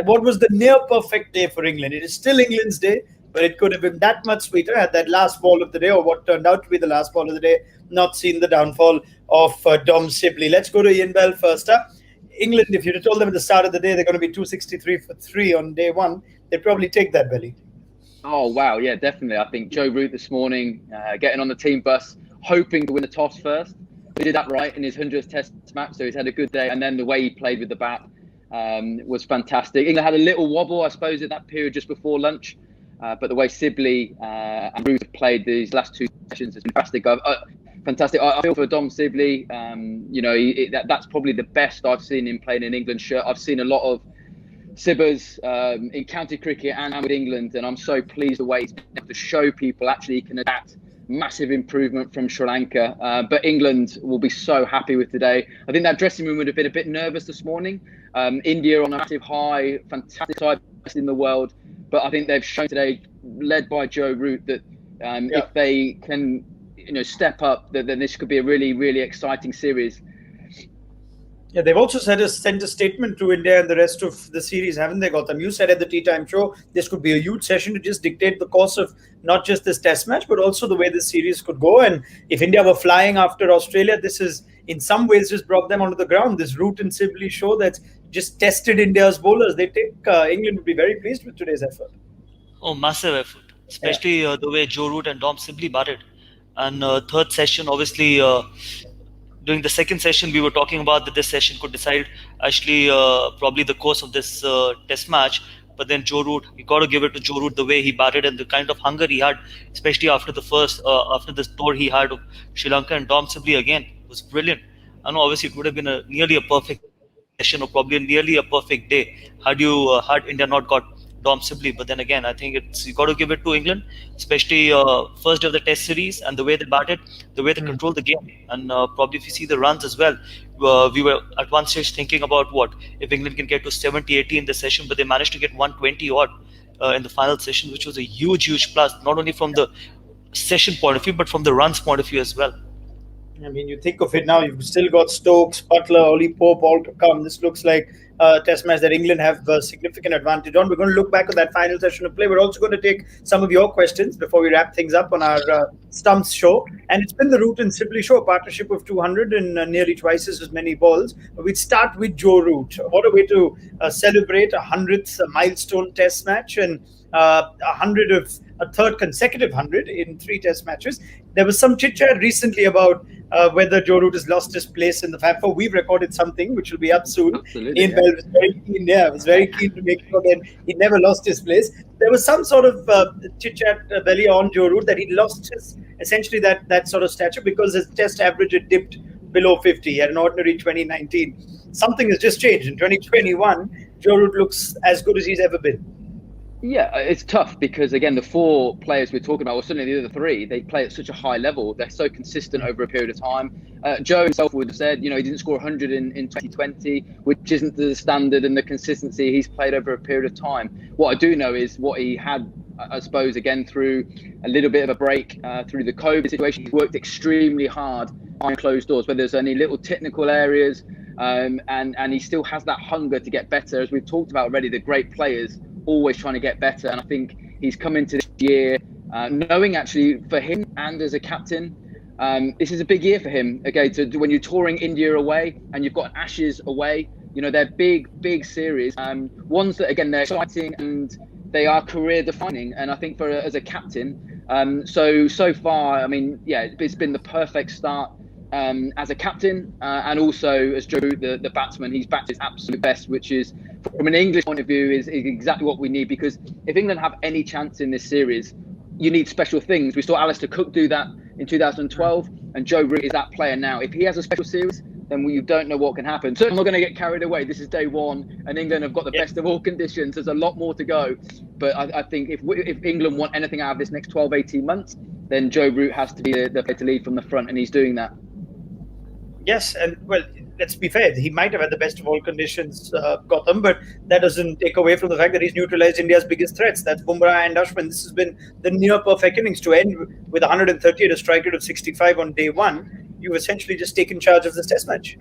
at what was the near perfect day for England. It is still England's day, but it could have been that much sweeter had that last ball of the day, or what turned out to be the last ball of the day, not seen the downfall of Dom Sibley. Let's go to Ian Bell first. England, if you'd have told them at the start of the day they're going to be 263 for 3 on day one, they'd probably take that, Belly. Oh, wow. Yeah, definitely. I think Joe Root this morning, getting on the team bus, hoping to win the toss first. He did that right in his 100th Test match, so he's had a good day. And then the way he played with the bat was fantastic. England had a little wobble, I suppose, in that period just before lunch. But the way Sibley and Root have played these last two sessions is fantastic. Fantastic. I feel for Dom Sibley. That's probably the best I've seen him playing in England shirt. I've seen a lot of Sibbers in county cricket and with England, and I'm so pleased the way he's been able to show people actually he can adapt. Massive improvement from Sri Lanka, but England will be so happy with today. I think that dressing room would have been a bit nervous this morning. India on a massive high, fantastic side, best in the world, but I think they've shown today, led by Joe Root, that if they can, step up, then this could be a really, really exciting series. Yeah, they've also sent a statement to India and the rest of the series, haven't they, Gautam? You said at the Tea Time show, this could be a huge session to just dictate the course of not just this test match, but also the way the series could go. And if India were flying after Australia, this is in some ways just brought them onto the ground. This Root and Sibley show that's just tested India's bowlers. They think England would be very pleased with today's effort. Oh, massive effort, especially the way Joe Root and Dom Sibley batted. And third session, obviously, during the second session, we were talking about that this session could decide actually probably the course of this test match. But then Joe Root, you got to give it to Joe Root, the way he batted and the kind of hunger he had, especially after after this tour he had of Sri Lanka. And Dom Sibley again was brilliant. I know obviously it would have been nearly a perfect session or probably nearly a perfect day had India not got Dom Sibley. But then again, I think you got to give it to England, especially first day of the Test series, and the way they batted, the way they controlled the game, and probably if you see the runs as well, we were at one stage thinking about what if England can get to 70-80 in the session, but they managed to get 120 odd in the final session, which was a huge plus, not only from the session point of view, but from the runs point of view as well. I mean, you think of it now, you've still got Stokes, Butler, Ollie Pope all to come. This looks like a test match that England have a significant advantage on. We're going to look back at that final session of play. We're also going to take some of your questions before we wrap things up on our Stumps show. And it's been the Root and Sibley show, a partnership of 200 and nearly twice as many balls. We'd start with Joe Root. What a way to celebrate a 100th milestone test match and a third consecutive 100 in 3 test matches. There was some chit-chat recently about whether Joe Root has lost his place in the Fab Four. We've recorded something which will be up soon. Absolutely, Ian Bell was very keen. Yeah, was very keen to make sure that he never lost his place. There was some sort of chit-chat belly on Joe Root that he lost essentially that sort of stature because his test average had dipped below 50. He had an ordinary 2019. Something has just changed. In 2021, Joe Root looks as good as he's ever been. Yeah, it's tough because, again, the 4 players we're talking about, or certainly the other 3, they play at such a high level. They're so consistent over a period of time. Joe himself would have said, he didn't score 100 in 2020, which isn't the standard and the consistency he's played over a period of time. What I do know is what he had, I suppose, again, through a little bit of a break through the COVID situation. He worked extremely hard behind closed doors, where there's any little technical areas, and he still has that hunger to get better. As we've talked about already, the great players always trying to get better, and I think he's come into this year knowing actually for him and as a captain, this is a big year for him. Okay, when you're touring India away and you've got Ashes away, they're big series, ones that again they're exciting and they are career defining. And I think as a captain, so far, I mean, yeah, it's been the perfect start. As a captain and also as Joe, the batsman, he's backed his absolute best, which is, from an English point of view, is exactly what we need. Because if England have any chance in this series, you need special things. We saw Alistair Cook do that in 2012, and Joe Root is that player now. If he has a special series, then you don't know what can happen. So I'm not going to get carried away. This is day 1, and England have got the best of all conditions. There's a lot more to go. But I think if England want anything out of this next 12, 18 months, then Joe Root has to be the player to lead from the front, and he's doing that. Yes, and well, let's be fair. He might have had the best of all conditions, Gautam, but that doesn't take away from the fact that he's neutralized India's biggest threats. That's Bumrah and Ashwin. This has been the near-perfect innings to end with 130 at a strike rate of 65 on day 1. You've essentially just taken charge of this test match.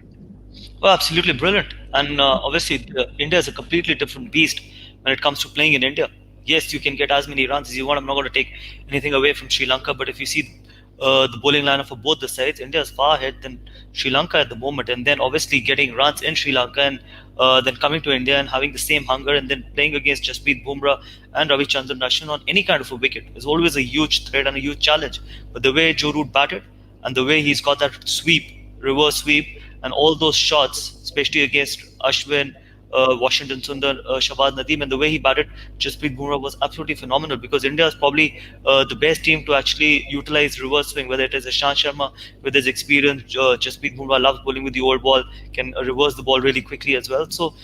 Oh, absolutely brilliant. And obviously, India is a completely different beast when it comes to playing in India. Yes, you can get as many runs as you want. I'm not going to take anything away from Sri Lanka, but if you see the bowling lineup for both the sides, India is far ahead than Sri Lanka at the moment. And then obviously getting runs in Sri Lanka and then coming to India and having the same hunger and then playing against Jasprit Bumrah and Ravichandran Ashwin on any kind of a wicket is always a huge threat and a huge challenge. But the way Joe Root batted and the way he's got that sweep, reverse sweep, and all those shots, especially against Ashwin, Washington Sundar, Shabaz Nadeem, and the way he batted Jasprit Bumrah was absolutely phenomenal because India is probably the best team to actually utilize reverse swing, whether it is Ishant Sharma with his experience. Jasprit Bumrah loves bowling with the old ball, can reverse the ball really quickly as well. So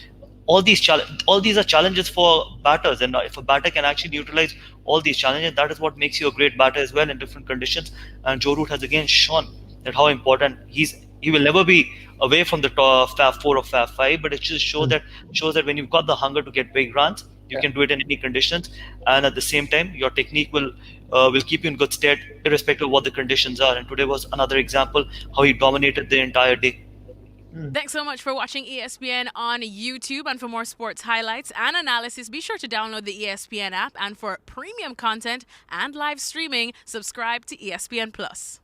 all these are challenges for batters, and if a batter can actually utilize all these challenges, that is what makes you a great batter as well in different conditions. And Joe Root has again shown that how important he will never be away from the top Fab 4 or Fab 5, but it just shows that when you've got the hunger to get big runs, you can do it in any conditions, and at the same time, your technique will keep you in good stead, irrespective of what the conditions are. And today was another example how he dominated the entire day. Thanks so much for watching ESPN on YouTube. And for more sports highlights and analysis, be sure to download the ESPN app. And for premium content and live streaming, subscribe to ESPN Plus.